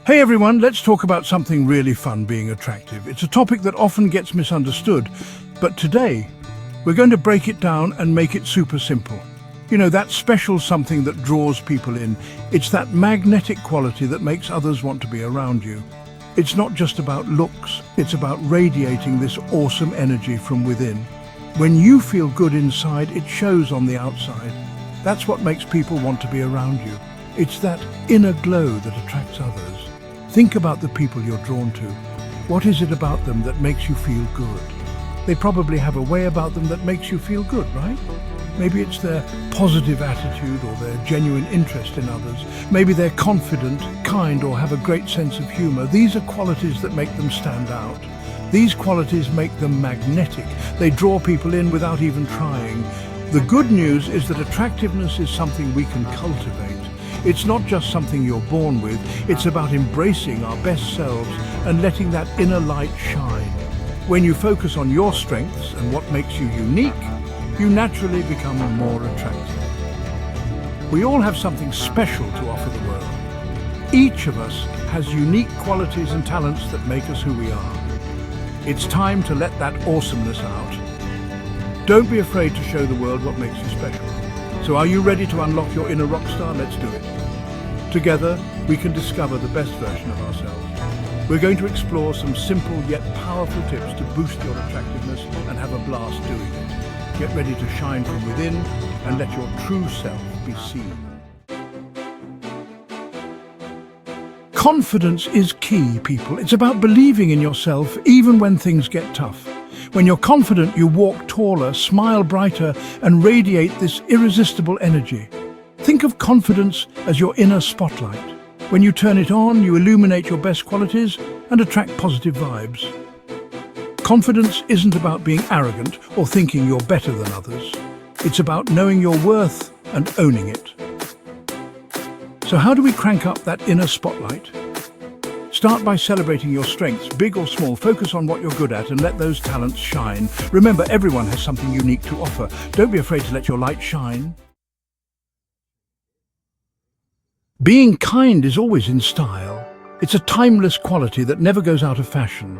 Hey everyone, let's talk about something really fun, being attractive. It's a topic that often gets misunderstood, but today we're going to break it down and make it super simple. You know, that special something that draws people in. It's that magnetic quality that makes others want to be around you. It's not just about looks, it's about radiating this awesome energy from within. When you feel good inside, it shows on the outside. That's what makes people want to be around you. It's that inner glow that attracts others. Think about the people you're drawn to. What is it about them that makes you feel good? They probably have a way about them that makes you feel good, right? Maybe it's their positive attitude or their genuine interest in others. Maybe they're confident, kind, or have a great sense of humor. These are qualities that make them stand out. These qualities make them magnetic. They draw people in without even trying. The good news is that attractiveness is something we can cultivate. It's not just something you're born with, it's about embracing our best selves and letting that inner light shine. When you focus on your strengths and what makes you unique, you naturally become more attractive. We all have something special to offer the world. Each of us has unique qualities and talents that make us who we are. It's time to let that awesomeness out. Don't be afraid to show the world what makes you special. So are you ready to unlock your inner rock star? Let's do it. Together, we can discover the best version of ourselves. We're going to explore some simple yet powerful tips to boost your attractiveness and have a blast doing it. Get ready to shine from within and let your true self be seen. Confidence is key, people. It's about believing in yourself even when things get tough. When you're confident, you walk taller, smile brighter, and radiate this irresistible energy. Think of confidence as your inner spotlight. When you turn it on, you illuminate your best qualities and attract positive vibes. Confidence isn't about being arrogant or thinking you're better than others. It's about knowing your worth and owning it. So how do we crank up that inner spotlight? Start by celebrating your strengths, big or small. Focus on what you're good at and let those talents shine. Remember, everyone has something unique to offer. Don't be afraid to let your light shine. Being kind is always in style. It's a timeless quality that never goes out of fashion.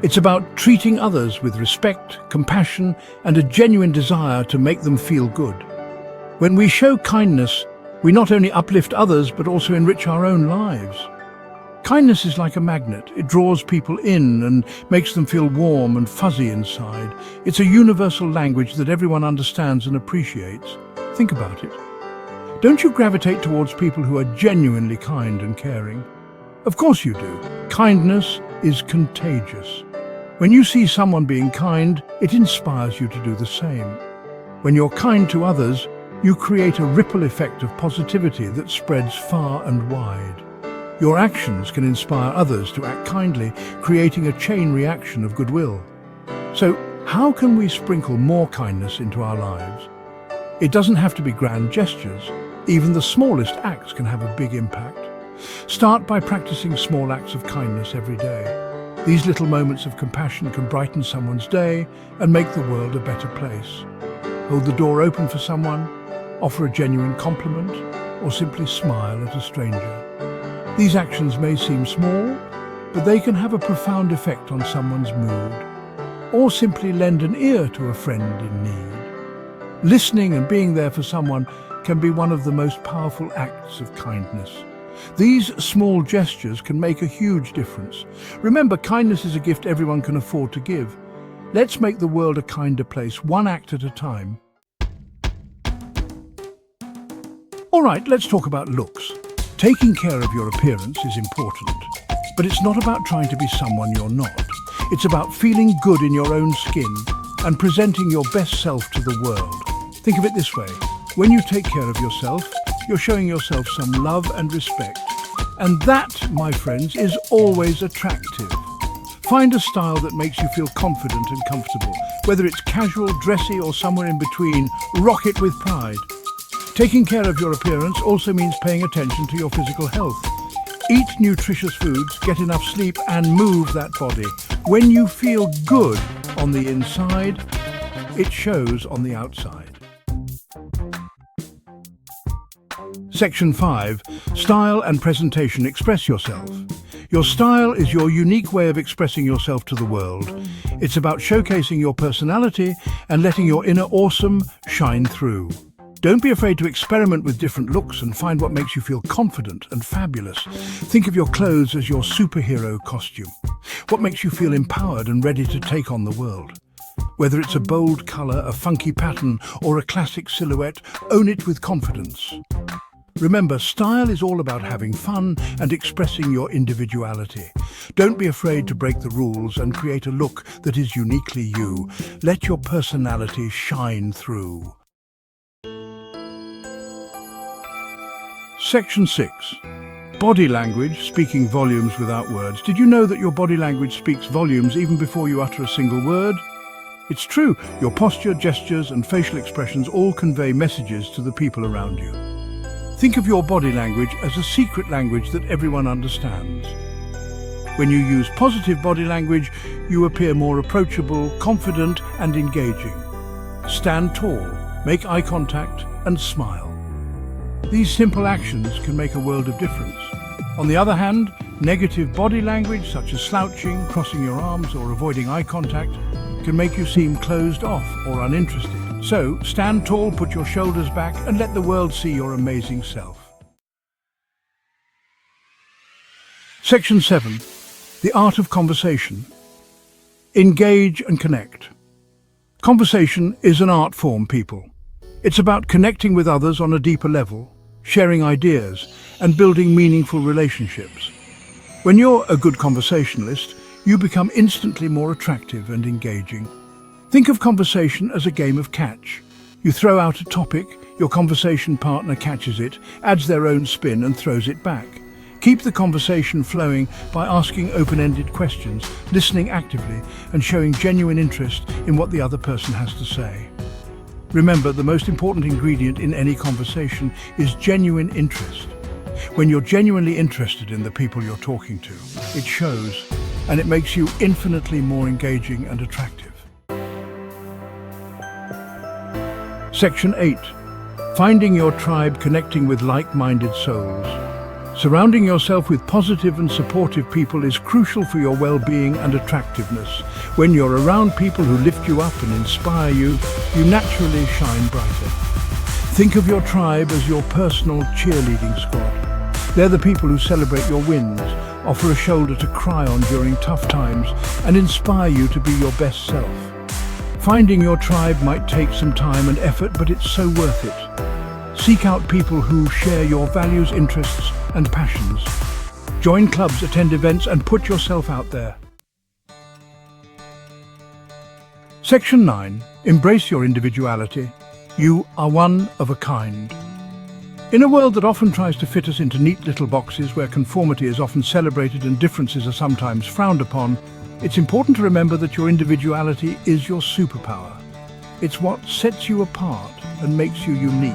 It's about treating others with respect, compassion, and a genuine desire to make them feel good. When we show kindness, we not only uplift others, but also enrich our own lives. Kindness is like a magnet. It draws people in and makes them feel warm and fuzzy inside. It's a universal language that everyone understands and appreciates. Think about it. Don't you gravitate towards people who are genuinely kind and caring? Of course you do. Kindness is contagious. When you see someone being kind, it inspires you to do the same. When you're kind to others, you create a ripple effect of positivity that spreads far and wide. Your actions can inspire others to act kindly, creating a chain reaction of goodwill. So, how can we sprinkle more kindness into our lives? It doesn't have to be grand gestures. Even the smallest acts can have a big impact. Start by practicing small acts of kindness every day. These little moments of compassion can brighten someone's day and make the world a better place. Hold the door open for someone, offer a genuine compliment, or simply smile at a stranger. These actions may seem small, but they can have a profound effect on someone's mood. Or simply lend an ear to a friend in need. Listening and being there for someone can be one of the most powerful acts of kindness. These small gestures can make a huge difference. Remember, kindness is a gift everyone can afford to give. Let's make the world a kinder place, one act at a time. All right, let's talk about looks. Taking care of your appearance is important, but it's not about trying to be someone you're not. It's about feeling good in your own skin and presenting your best self to the world. Think of it this way. When you take care of yourself, you're showing yourself some love and respect. And that, my friends, is always attractive. Find a style that makes you feel confident and comfortable. Whether it's casual, dressy, or somewhere in between, rock it with pride. Taking care of your appearance also means paying attention to your physical health. Eat nutritious foods, get enough sleep, and move that body. When you feel good on the inside, it shows on the outside. Section 5. Style and presentation. Express yourself. Your style is your unique way of expressing yourself to the world. It's about showcasing your personality and letting your inner awesome shine through. Don't be afraid to experiment with different looks and find what makes you feel confident and fabulous. Think of your clothes as your superhero costume. What makes you feel empowered and ready to take on the world? Whether it's a bold color, a funky pattern, or a classic silhouette, own it with confidence. Remember, style is all about having fun and expressing your individuality. Don't be afraid to break the rules and create a look that is uniquely you. Let your personality shine through. Section 6. Body language, speaking volumes without words. Did you know that your body language speaks volumes even before you utter a single word? It's true, your posture, gestures, and facial expressions all convey messages to the people around you. Think of your body language as a secret language that everyone understands. When you use positive body language, you appear more approachable, confident, and engaging. Stand tall, make eye contact, and smile. These simple actions can make a world of difference. On the other hand, negative body language, such as slouching, crossing your arms, or avoiding eye contact, can make you seem closed off or uninterested. So, stand tall, put your shoulders back, and let the world see your amazing self. Section 7. The art of conversation. Engage and connect. Conversation is an art form, people. It's about connecting with others on a deeper level, sharing ideas, and building meaningful relationships. When you're a good conversationalist, you become instantly more attractive and engaging. Think of conversation as a game of catch. You throw out a topic, your conversation partner catches it, adds their own spin and throws it back. Keep the conversation flowing by asking open-ended questions, listening actively, and showing genuine interest in what the other person has to say. Remember, the most important ingredient in any conversation is genuine interest. When you're genuinely interested in the people you're talking to, it shows, and it makes you infinitely more engaging and attractive. Section 8. Finding your tribe, connecting with like-minded souls. Surrounding yourself with positive and supportive people is crucial for your well-being and attractiveness. When you're around people who lift you up and inspire you, you naturally shine brighter. Think of your tribe as your personal cheerleading squad. They're the people who celebrate your wins, offer a shoulder to cry on during tough times, and inspire you to be your best self. Finding your tribe might take some time and effort, but it's so worth it. Seek out people who share your values, interests, and passions. Join clubs, attend events, and put yourself out there. Section 9. Embrace your individuality. You are one of a kind. In a world that often tries to fit us into neat little boxes where conformity is often celebrated and differences are sometimes frowned upon, it's important to remember that your individuality is your superpower. It's what sets you apart and makes you unique.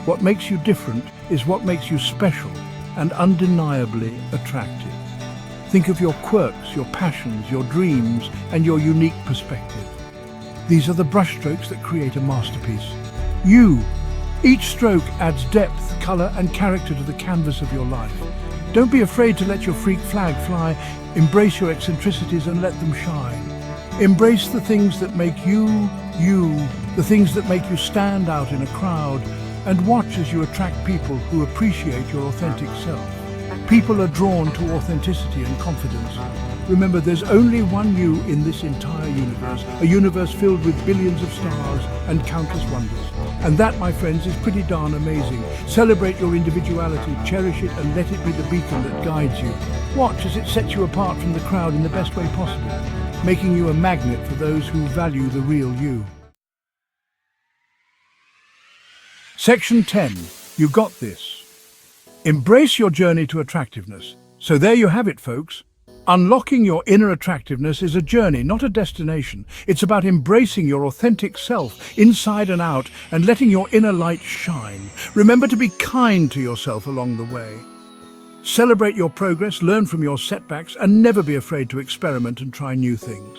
What makes you different is what makes you special and undeniably attractive. Think of your quirks, your passions, your dreams, and your unique perspective. These are the brushstrokes that create a masterpiece. Each stroke adds depth, color, and character to the canvas of your life. Don't be afraid to let your freak flag fly. Embrace your eccentricities and let them shine. Embrace the things that make you, the things that make you stand out in a crowd, and watch as you attract people who appreciate your authentic self. People are drawn to authenticity and confidence. Remember, there's only one you in this entire universe, a universe filled with billions of stars and countless wonders. And that, my friends, is pretty darn amazing. Celebrate your individuality, cherish it, and let it be the beacon that guides you. Watch as it sets you apart from the crowd in the best way possible, making you a magnet for those who value the real you. Section 10. You got this. Embrace your journey to attractiveness. So there you have it, folks. Unlocking your inner attractiveness is a journey, not a destination. It's about embracing your authentic self, inside and out, and letting your inner light shine. Remember to be kind to yourself along the way. Celebrate your progress, learn from your setbacks, and never be afraid to experiment and try new things.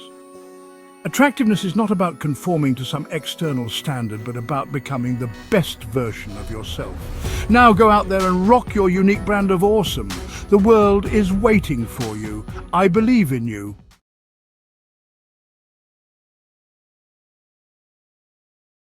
Attractiveness is not about conforming to some external standard, but about becoming the best version of yourself. Now go out there and rock your unique brand of awesome. The world is waiting for you. I believe in you.